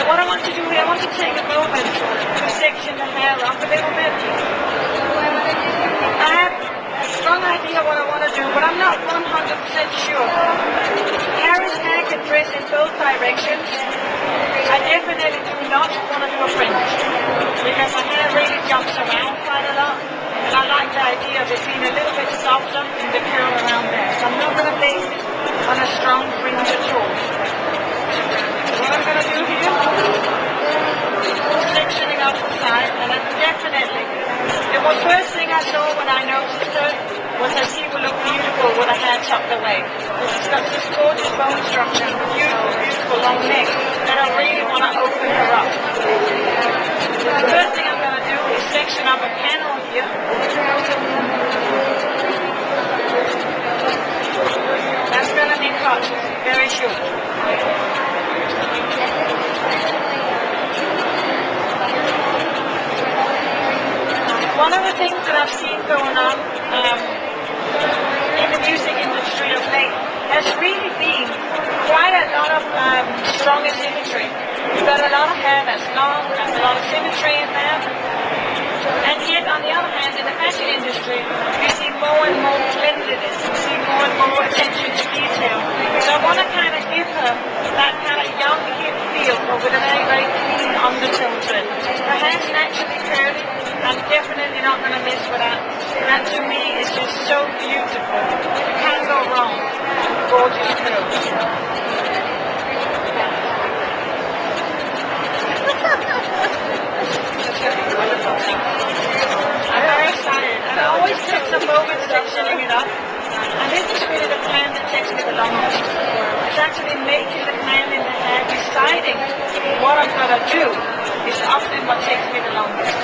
So what I want to do here, I want to take a moment to section the hair up a little bit. I have a strong idea what I want to do, but I'm not 100% sure. Harry's hair can dress in both directions. I definitely do not want to do a fringe, because my hair really jumps around quite a lot, and I like the idea of it being a little bit softer in the curl around there. So I'm not going to base it on a strong fringe at all. What I'm going to do here, sectioning up the side, and I definitely, the first thing I saw when I noticed her was that she would look beautiful with her hair tucked away. She's got this gorgeous bone structure and beautiful, beautiful long neck that I really want to open her up. The first thing I'm going to do is section up a panel here. That's going to be cut very short. One of the things that I've seen going on in the music industry of late has really been quite a lot of strong asymmetry. You've got a lot of hair that's long, there's a lot of symmetry in there. And yet, on the other hand, in the fashion industry, you see more and more cleanliness, you see more and more attention to detail. So I want to kind of give her that kind of young, hip feel, but with a very, very clean undertone to it. Her hair's naturally curly. I'm definitely not going to mess with that. That to me is just so beautiful. You can't go wrong. Gorgeous curls. I'm very excited, and I always take some moments sectioning it up. And this is really the plan that takes me the longest. It's actually making the plan in the hair, deciding what I'm going to do is often what takes me the longest.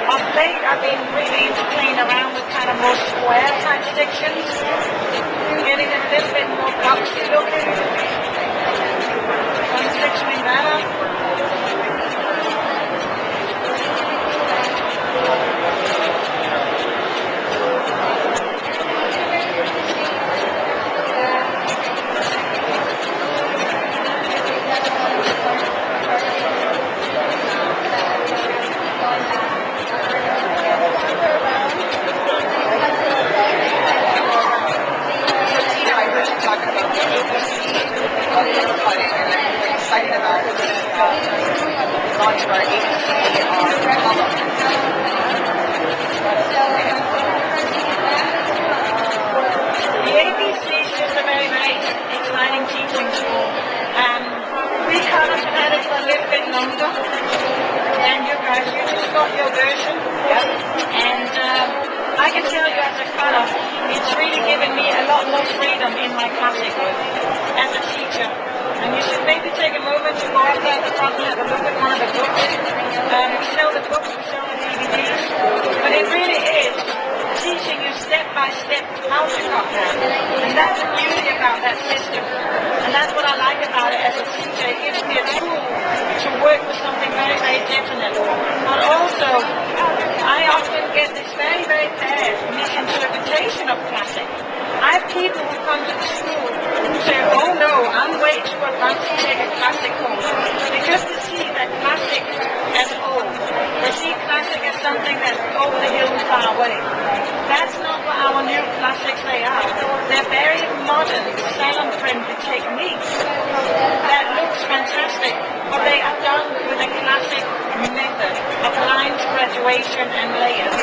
Of late, I've been really into playing around with kind of more square type sections, getting a little bit more boxy looking. I'm sectioning that up. Excited about launch of our ABC column. The ABC is just a very, very exciting teaching tool. We kind of had it for a little bit longer than you guys. You just got your version. And I can tell you as a color, it's really given me a lot more freedom in my classic work as a teacher. And you should maybe take a moment to go up there at the front and have a look at one of the books. We sell the books, we sell the DVDs, but it really is teaching you step by step how to cut hair. And that's the beauty about that system. And that's what I like about it as a teacher. It gives me a tool to work with something very, very definite. But also, I often get this very, very bad misinterpretation of classic. I have people who come to the school who say, oh no, I'm way too advanced to take a classic course. Because they see that classic as old. They see classic as something that's over the hill and far away. That's not what our new classics they are. They're very modern, salon-friendly techniques that looks fantastic, but they are done with a classic method of lines, graduation, and layers.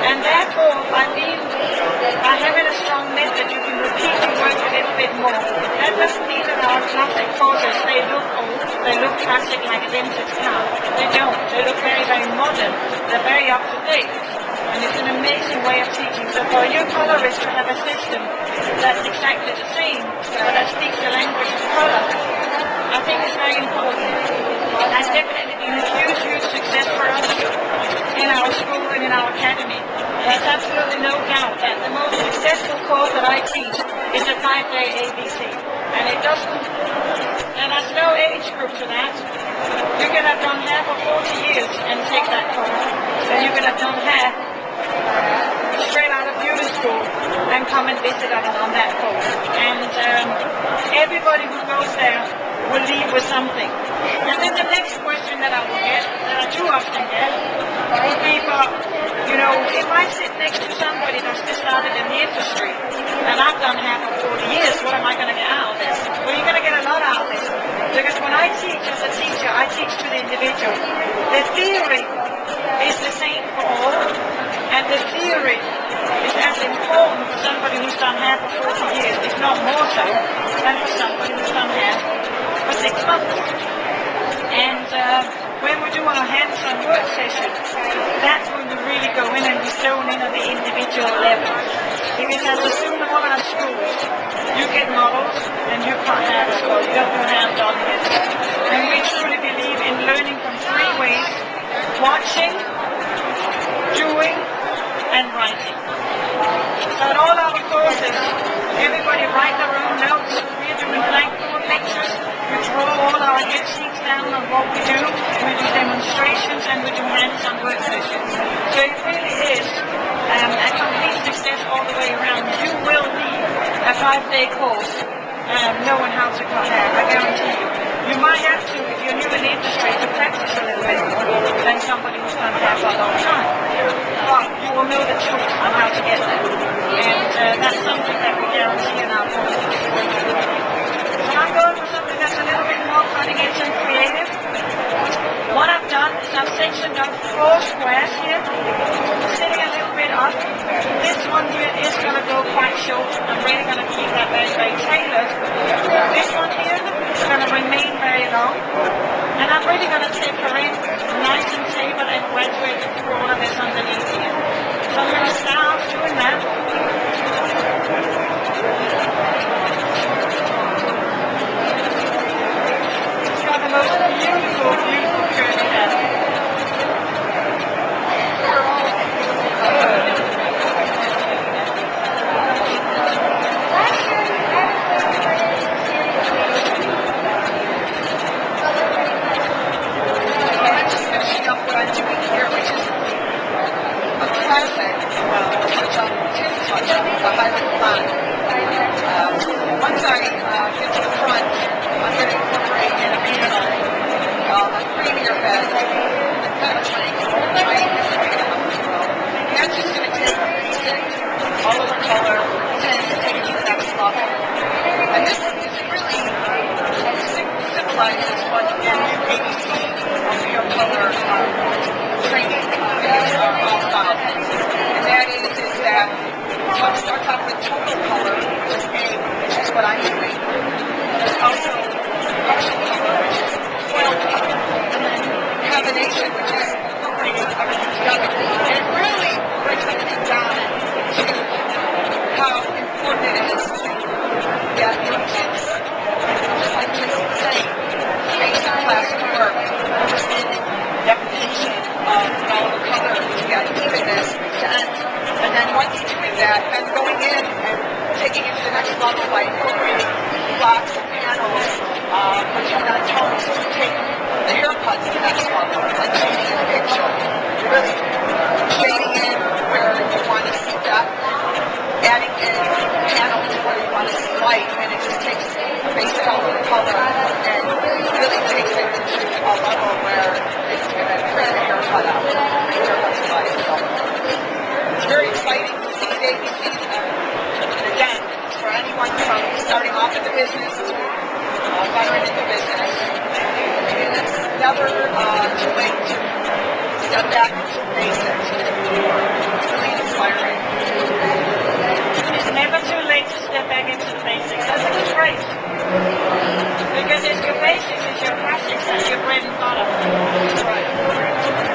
And therefore, by having a strong method, you can repeat your work a little bit more. That doesn't mean that our classic courses, they look old, they look classic like a vintage car. They don't. They look very, very modern. They're very up to date. And it's an amazing way of teaching. So for a new colorist to have a system that's exactly the same, but that speaks the language of color, I think it's very important. That's definitely been a huge, huge success for us in our school and in our academy. There's absolutely no doubt that the most successful course that I teach is a 5-day ABC. And it doesn't, and there's no age group to that. You can have done hair for 40 years and take that course. And you can have done hair straight out of beauty school and come and visit us on that course. And everybody who goes there will leave with something. And then the next question that I will get, that I do often get, would be, but, you know, if I sit next to somebody that's just started in the industry, and I've done half of 40 years, what am I going to get out of this? Well, you're going to get a lot out of this. Because when I teach as a teacher, I teach to the individual. The theory is the same for all, and the theory is as important for somebody who's done half of 40 years, if not more so, than for somebody who's done half for 6 months. And when we do our hands-on work sessions, that's when we really go in and we zone in on the individual level. Because as a student of all our schools, you get models and you can't have a school. You don't do hands-on here. And we truly believe in learning from 3 ways: watching, doing, and writing. So in all our courses, everybody write their own notes. We're doing blackboard lectures. We draw all our hit sheets down on what we do. We do demonstrations and we do hands-on work sessions. So it really is a complete success all the way around. You will need a 5-day course knowing how to cut hair, I guarantee you. You might have to, if you're new in the industry, to practice a little bit more than somebody who's done hair for a long time. But you will know the truth on how to get there. And that's something that we guarantee in our courses. So I'm going for something that's a little bit more cutting edge and creative. What I've done is I've sectioned up 4 squares here, sitting a little bit up. This one here is going to go quite short. I'm really going to keep that very, very tailored. This one here is going to remain very long. And I'm really going to take her in nice and table and graduate through all of this underneath here. So I'm going to start off doing that. It's got the most beautiful, beautiful curly hair. Once I get to the front, I'm going to incorporate in a panel a creamier bed, kind of a triangle, and that's just going to take a basic all-over color and take it to the next level. And this really symbolizes what the ABC of your color training is all about. And that is that it starts off with total color, which is A, which is what I'm doing. There's also partial color, which is foil color, and then combination, which is bringing everything together. And it really breaks everything down to how important it is to get your kids, just like Tracy was saying, basic classic work, understanding definition of all the color to get evenness to end. And then once you're doing that, then going in and taking it to the next level by incorporating blocks and panels, putting on tones to take the haircut to the next level, like shading in the picture. You're really shading in where you want to see depth, adding in panels where you want to see light, and it just takes a basic color and really takes it into a level where it's going to print the haircut out. The haircut's light. So it's very exciting to see the ABCs. And again, it's for anyone from starting off in the business to veteran in the business. And it's never too late to step back into the basics. It's really inspiring. It's never too late to step back into the basics. That's a good phrase. Because it's your basics, it's your classics, it's your bread and butter. That's right.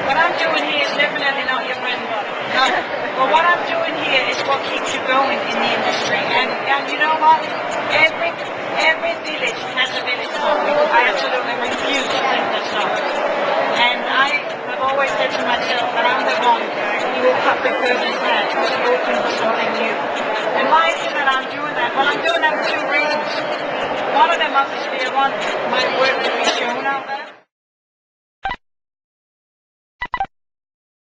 What I'm doing here is definitely not your bread and butter. But what I'm doing here is what keeps you going in the industry. And you know what? Every village has a village song. I absolutely refuse to think that's not. And I have always said to myself that I'm the one who will cut the person's head who's open for something new. And why is it that I'm doing that? Well, I'm doing that for 2 reasons. One of them, obviously, I want my work to be shown out there.